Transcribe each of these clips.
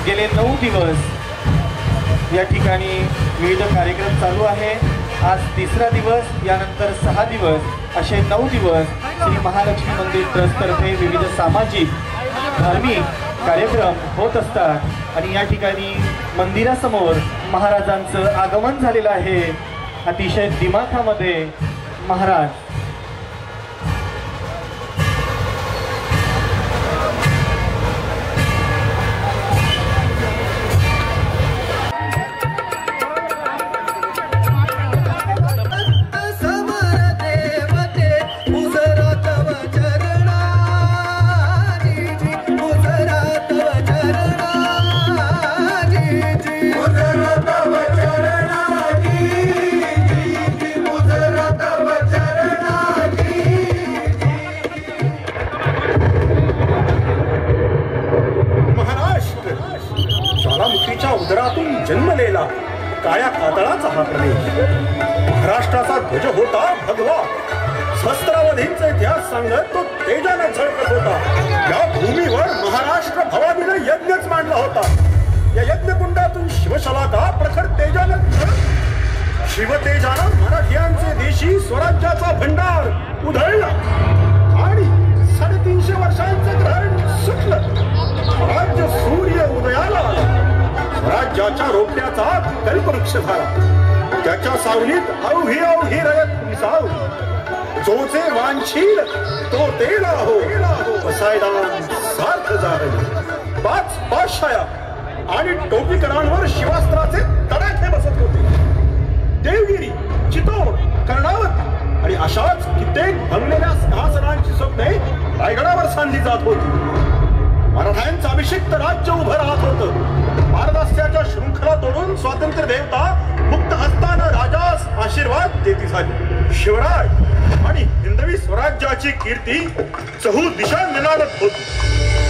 गेले 9 दिवस या ठिकाणी विविध कार्यक्रम चालू आहे। आज तिसरा दिवस, यानंतर 6 दिवस असे 9 दिवस श्री महालक्ष्मी मंदिर ट्रस्ट तर्फे विविध सामाजिक धार्मिक कार्यक्रम होत असतात आणि या ठिकाणी मंदिरासमोर महाराजांचं आगमन झालेलं आहे। अतिशय दिमाखामध्ये महाराज उदरातून जन्मलेला काळ्या कातळाचा हा प्रदेश महाराष्ट्राचा ध्वज होता भगवा। सहस्रावधींचा इतिहास सांगत तो तेजाने झळकत होता। या भूमीवर महाराष्ट्र भवानीने यज्ञच मांडला होता। या यज्ञकुंडातून शिवशलाका प्रखर तेजाने शिवतेजाने मराठ्यांचे देशी स्वराज्याचा भंडार उधळला आणि 350 वर्षांचे ग्रहण सुटलं। स्वराज्य सूर्य उदयाला आला। स्वराज्याच्या रोपट्याचा कल्पवृक्ष झाला। त्याच्या सावलीत अवघी अवघी रयत मिसावली। जोचे वांछील तो तेला हो बसायदान सार्थ जाहली। 5 पाशया आणि टोपीकरांवर शिवास्त्राचे तडाखे बसत होते। देवगिरी, चितोड, कर्णावती आणि अशाच कित्येक भंगलेल्या सिंहासनांची स्वप्ने रायगडावर सांधली जात होती। मराठ्यांचं अभिषिक्त राज्य उभं राहत होतं। भारदास्याच्या शृंखला तोडून स्वातंत्र्य देवता मुक्त हस्तानं राजास आशीर्वाद देती झाली। शिवराय आणि हिंदवी स्वराज्याची कीर्ती चहू दिशा निनादत होती।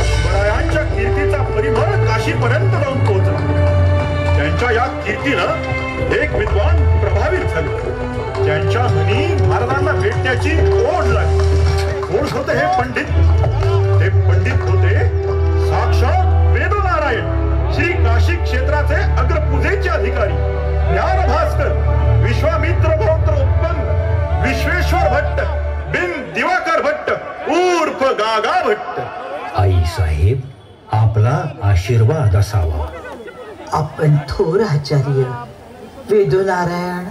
शिवरायांच्या कीर्तीचा परिमळ काशीपर्यंत जाऊन पोहोचला। त्यांच्या या कीर्तीनं एक विद्वान प्रभावित झाले। त्यांच्या मनी महाराजांना भेटण्याची ओढ लागली। कोण होते हे पंडित? ते पंडित होते साक्षात वेदनारायण, श्री काशी क्षेत्राचे अग्रपूजेचे अधिकारी ज्ञान भास्कर विश्वामित्र गोत्र उत्पन्न विश्वेश्वर भट्ट बिन दिवाकर भट्ट उर्फ गागा भट्ट। आई साहेब, आपला आशीर्वाद असावा। आपण थोर आचार्य वेदनारायण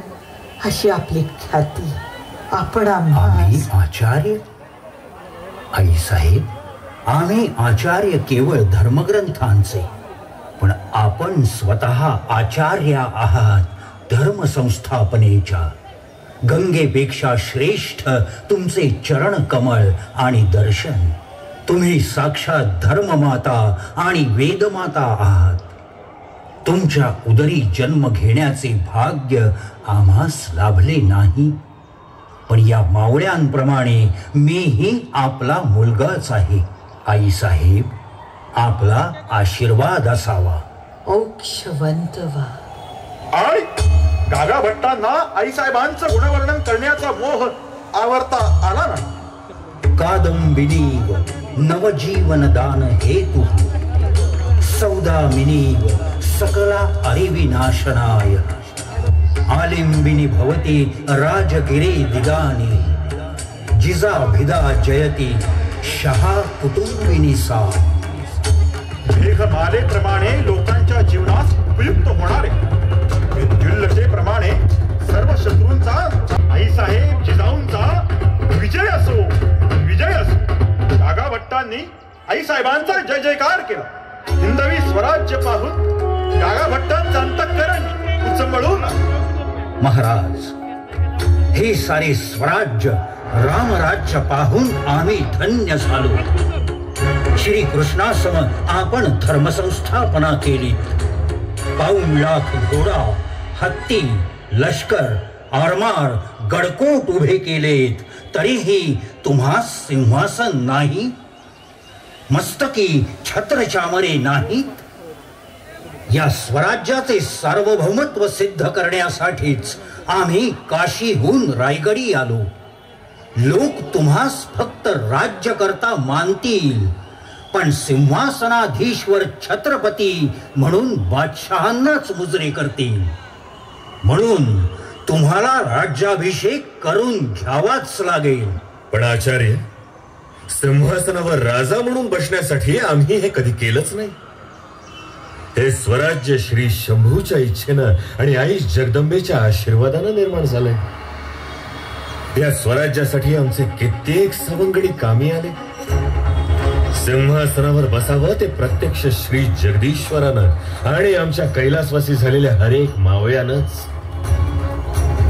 अशी आपली ख्याती। आपण आम्ही आचार्य? आई साहेब, आम्ही आचार्य केवळ धर्मग्रंथांचे, पण आपण स्वतः आचार्य आहात धर्म संस्थापनेच्या। गंगेपेक्षा श्रेष्ठ तुमचे चरण कमळ आणि दर्शन। तुम्ही साक्षात धर्ममाता आणि वेदमाता आहात। तुमच्या उदरी जन्म घेण्याचे भाग्य आम्हास लाभले नाही, पण या मावळ्यांप्रमाणे मीही आपला मुलगाच आहे। आई साहेब, आपला आशीर्वाद असावा। औक्षवंत व्हा। आणि गागा भट्टांना आई साहेबांचं गुणवर्णन करण्याचा मोह आवरता आला नाही। कादंबिनीव नवजीवन दान हेतु सौदामिनीव सकला अरिविनाशनाय आलिंबिनी भवती राजगिरे दिगानी जिजा भिदा जयती शहा कुटुंबिनी सा। मेघमालेप्रमाणे लोकांच्या जीवनास उपयुक्त होणारे विद्युल्लतेप्रमाणे सर्व शत्रूंचा आई साहेब जिजाऊंचा विजय असो विजय असो। गागा भट्टांनी आई साहेबांचा जय जयकार केला। हिंदवी स्वराज्य पाहून गागा भट्टांचं अंतःकरण उचंबळून महाराज, हे सारे स्वराज्य रामराज्य पाहून आम्ही धन्य झालो। श्री कृष्णासम आपण धर्मसंस्थापना केली। 52 लाख घोडा, हत्ती, लष्कर, आरमार, गडकोट उभे केलेत, तरीही तुम्हास सिंहासन नाही? मस्तकी छत्रचामरे नाहीत? या स्वराज्याचे सार्वभौमत्व सिद्ध करण्यासाठीच आम्ही काशीहून रायगडी आलो. लोक तुम्हास फक्त राज्य करता मानतील, पण सिंहासनाधीश्वर छत्रपती म्हणून बादशहांनाच मुजरे करतील. म्हणून तुम्हाला राज्याभिषेक करून घ्यावाच लागेल. पण आचार्य, सिंहासनावर राजा म्हणून बसण्यासाठी आम्ही हे कधी केलंच नाही. हे स्वराज्य श्री शंभूच्या इच्छेनं आणि आई जगदंबेच्या आशीर्वादानं निर्माण झालंय. या स्वराज्यासाठी आमचे कित्येक सवंगडी कामी आले. सिंहासनावर बसावं ते प्रत्यक्ष श्री जगदीश्वरानं आणि आमच्या कैलासवासी झालेल्या हरेक मावळ्यानंच.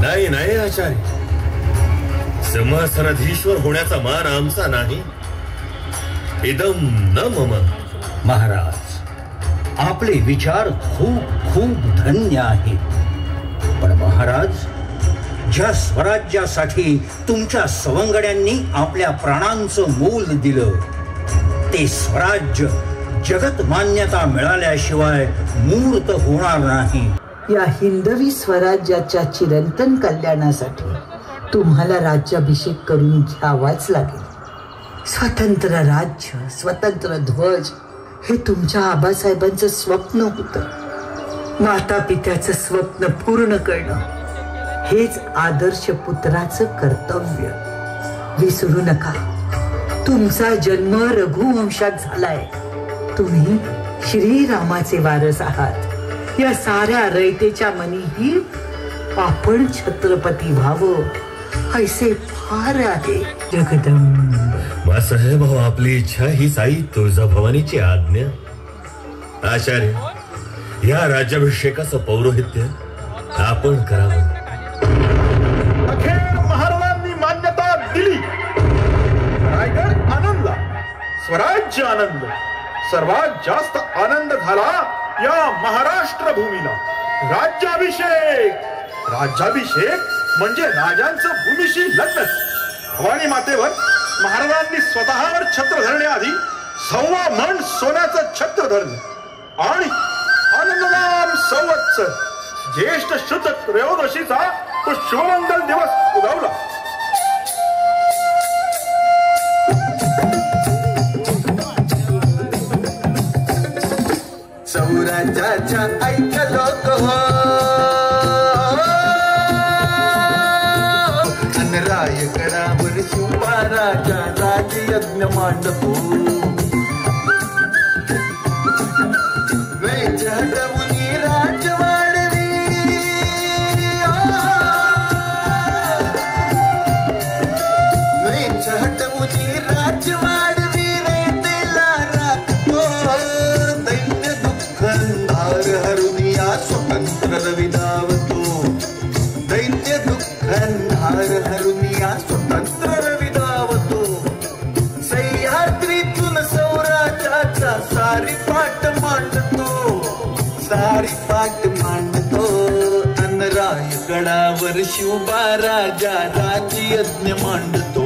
नाही नाही आचार्य, सिंहासनाधीश्वर होण्याचा मान आमचा नाही. इदम न मम. महाराज, आपले विचार खूप खूप धन्य आहेत, पण महाराज, ज्या स्वराज्यासाठी तुमच्या सवंगड्यांनी आपल्या प्राणांचं मोल दिलं, ते स्वराज्य जगत मान्यता मिळाल्याशिवाय मूर्त होणार नाही. या हिंदवी स्वराज्याच्या चिरंतन कल्याणासाठी तुम्हाला राज्याभिषेक करून घ्यावाच लागेल. स्वतंत्र राज्य, स्वतंत्र ध्वज हे तुमच्या आबासाहेबांचं स्वप्न होतं. माता पित्याचं स्वप्न पूर्ण करणं हेच आदर्श पुत्राचं कर्तव्य. विसरू नका, तुमचा जन्म रघुवंशात झालाय. तुम्ही श्रीरामाचे वारस आहात. या साऱ्या रयतेच्या मनीही आपण छत्रपती व्हावं ऐसे फार आहे. जगदंब साहेब, आपली इच्छा हीच आई तुळजाभवानीची आज्ञा. आचार्य, या राज्याभिषेकाचं पौरोहित्य आपण करावं. अखेर महाराजांनी मान्यता दिली. रायगड आनंदला, स्वराज्य आनंद. सर्वात जास्त आनंद झाला या महाराष्ट्र भूमीला. राज्याभिषेक म्हणजे राजांचं भूमीशी लग्न. भवानी मातेवर महाराजांनी स्वतःवर छत्र धरण्याआधी 1.25 मन सोन्याचं छत्र धरलं आणि आनंदनाम संवत्सर ज्येष्ठ शुद्ध त्रयोदशीचा तो शुभमंगल दिवस उगवला. स्वराज्याच्या ऐक्य लोक हो, रायगडावर शिवराजा राजयज्ञ मांडतो. वेच हटवून राज वाढवी, वेच हटवून राज वाढवी. रे राखतो दैत्य दुःख अंधार हरुनिया स्वतंत्र रविदावतो. दैत्य दुःख अंधार हरुनिया स्वतंत्र रविदावतो. सह्याद्रीतून स्वराज्याचा सारी पाठ मांडतो, सारी पाठ मांडतो. अन रायगडावर शिवबा राजा राजयज्ञ मांडतो.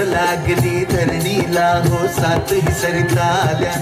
लागली धरणीला हो, सातही सरिता आल्या.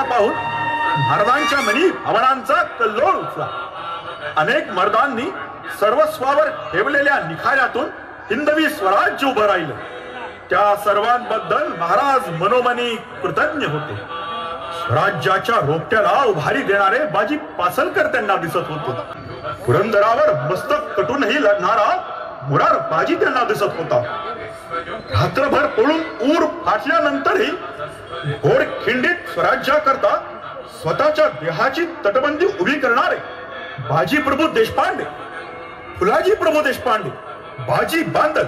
झालेल्या पाहून महाराजांच्या मनी भावनांचा कल्लोळ उठला. अनेक मर्दांनी सर्वस्वावर ठेवलेल्या निखाऱ्यातून हिंदवी स्वराज्य उभं राहिलं. त्या सर्वांबद्दल महाराज मनोमनी कृतज्ञ होते. स्वराज्याच्या रोपट्याला उभारी देणारे बाजी पासलकर त्यांना दिसत होते. पुरंदरावर मस्तक कटूनही लढणारा मुरार बाजी त्यांना दिसत होता. रात्रभर पळून ऊर फाटल्यानंतरही घोड खिंडीत स्वराज्याकरता स्वतःच्या देहाची तटबंदी उभी करणारे बाजी प्रभू देशपांडे, फुलाजी प्रभू देशपांडे, बाजी बांदल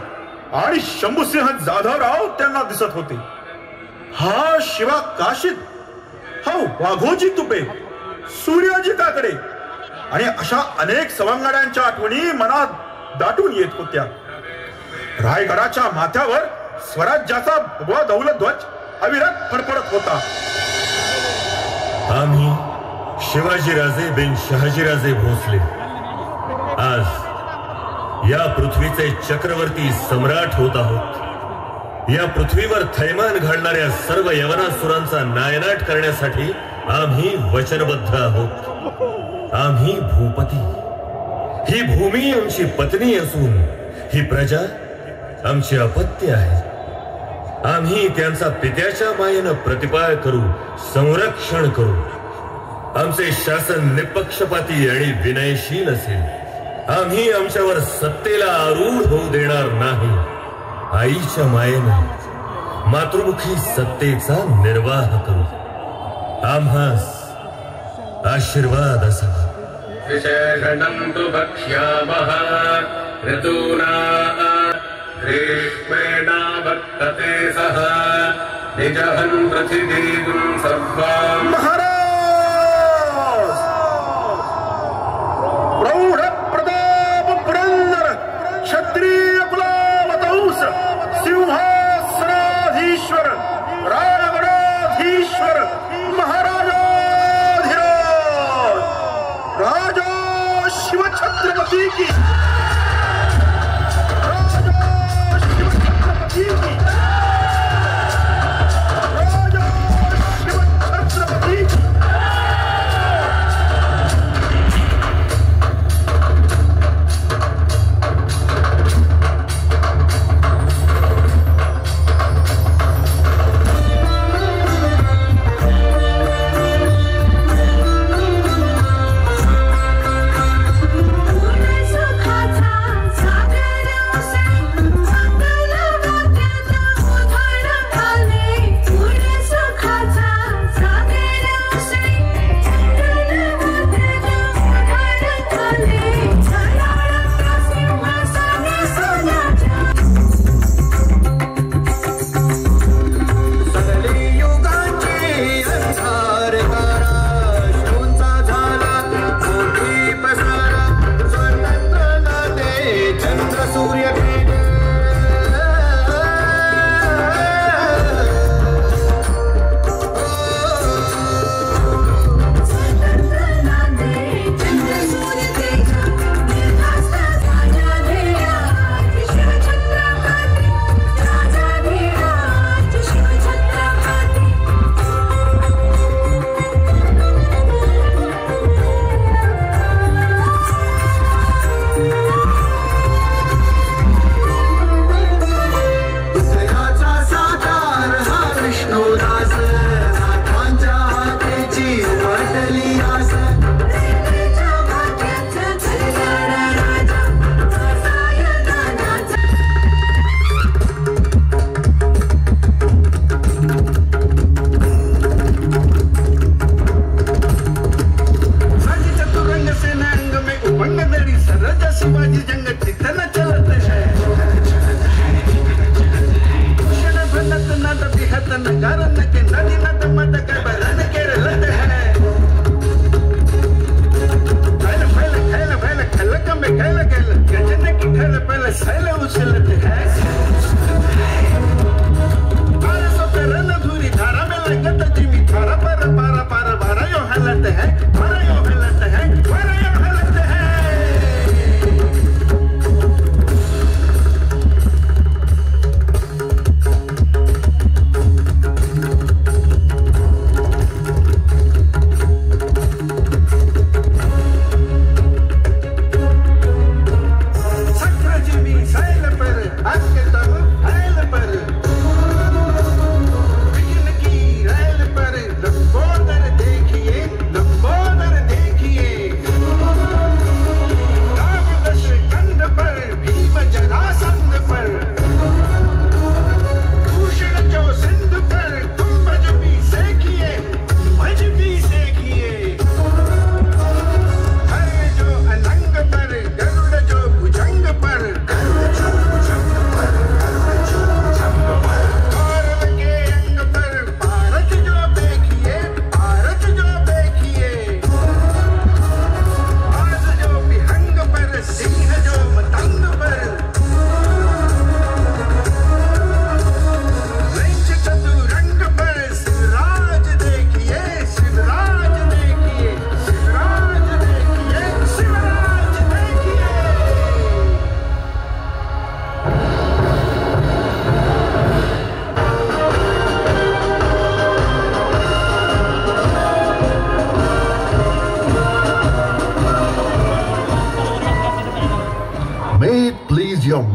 आणि शंभूसिंह जाधवराव त्यांना दिसत होते. हा शिवा काशीद, हा वाघोजी तुपे, सूर्याजी काकडे आणि अशा अनेक सवंगड्यांच्या आठवणी मनात दाटून येत होत्या. रायगडाच्या माथ्यावर स्वराज्याचा भगवा दौलध्वज अविरत फडफडत होता. आम्ही शिवाजीराजे बिन शहाजीराजे भोसले आज या पृथ्वीचे चक्रवर्ती सम्राट होत आहोत. या पृथ्वीवर थैमान घालणाऱ्या सर्व यवनासुरांचा नायनाट करण्यासाठी आम्ही वचनबद्ध आहोत. आम्ही भूपती, ही भूमी आमची पत्नी असून ही प्रजा आमची अपत्य आहे. आम्ही त्यांचा पित्याच्या मायेनं प्रतिपाळ करू, संरक्षण करू. आमचे शासन निपक्षपाती आणि विनयशील असेल. आम्ही आमच्यावर सत्तेला आरूढ होऊ देणार नाही. आईच्या मायेनं मातृमुखी सत्तेचा निर्वाह करू. आम्हास आशीर्वाद असावा. विशेषणं तु वक्ष्यामः ऋतूना ग्रीष्मेण वर्तते सः निजहं पृथिवीं सर्वां. महाराज प्रौढ प्रताप पुरंदर क्षत्रिय कुलावतंस सिंहासनाधीश्वर रायगडाधीश्वर महाराजाधिराज राजा शिवछत्रपती की, राजा शिवछत्रपती की, राजा शिवछत्रपती की. सुखाचा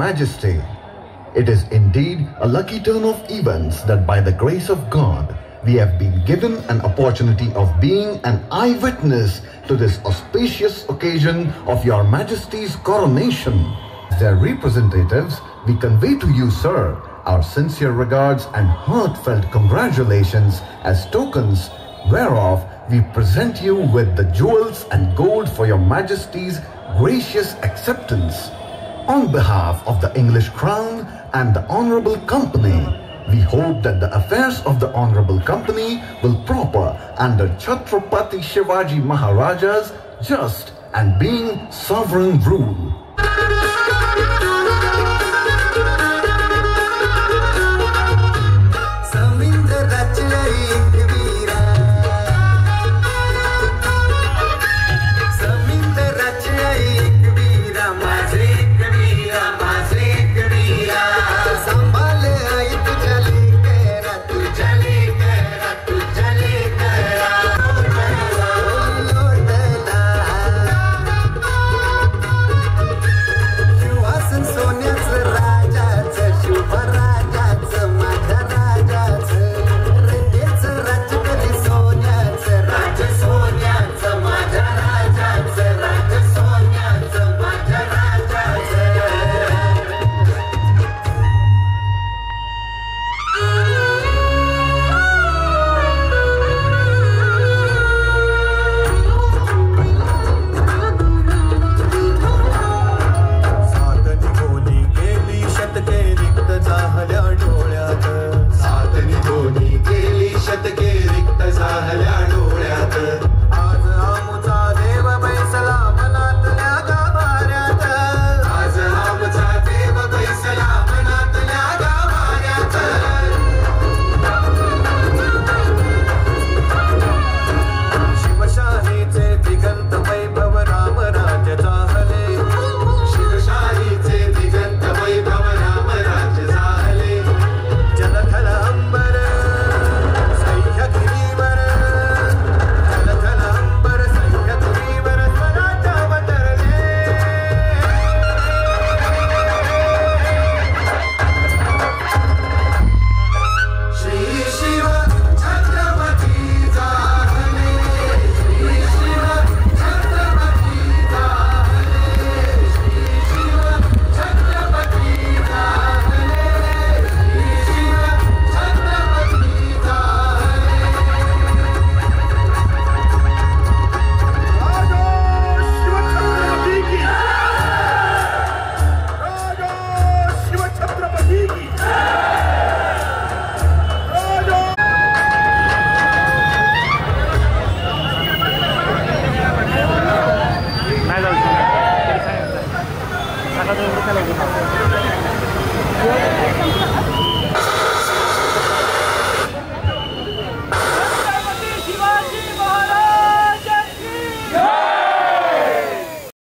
Majesty. It is indeed a lucky turn of events that by the grace of God, we have been given an opportunity of being an eyewitness to this auspicious occasion of Your Majesty's coronation. As their representatives, we convey to you, sir, our sincere regards and heartfelt congratulations as tokens whereof we present you with the jewels and gold for Your Majesty's gracious acceptance. On behalf of the English Crown and the Honorable Company, we hope that the affairs of the Honorable Company will prosper under Chhatrapati Shivaji Maharaja's just and being sovereign rule. Shiva Chhatrapati ki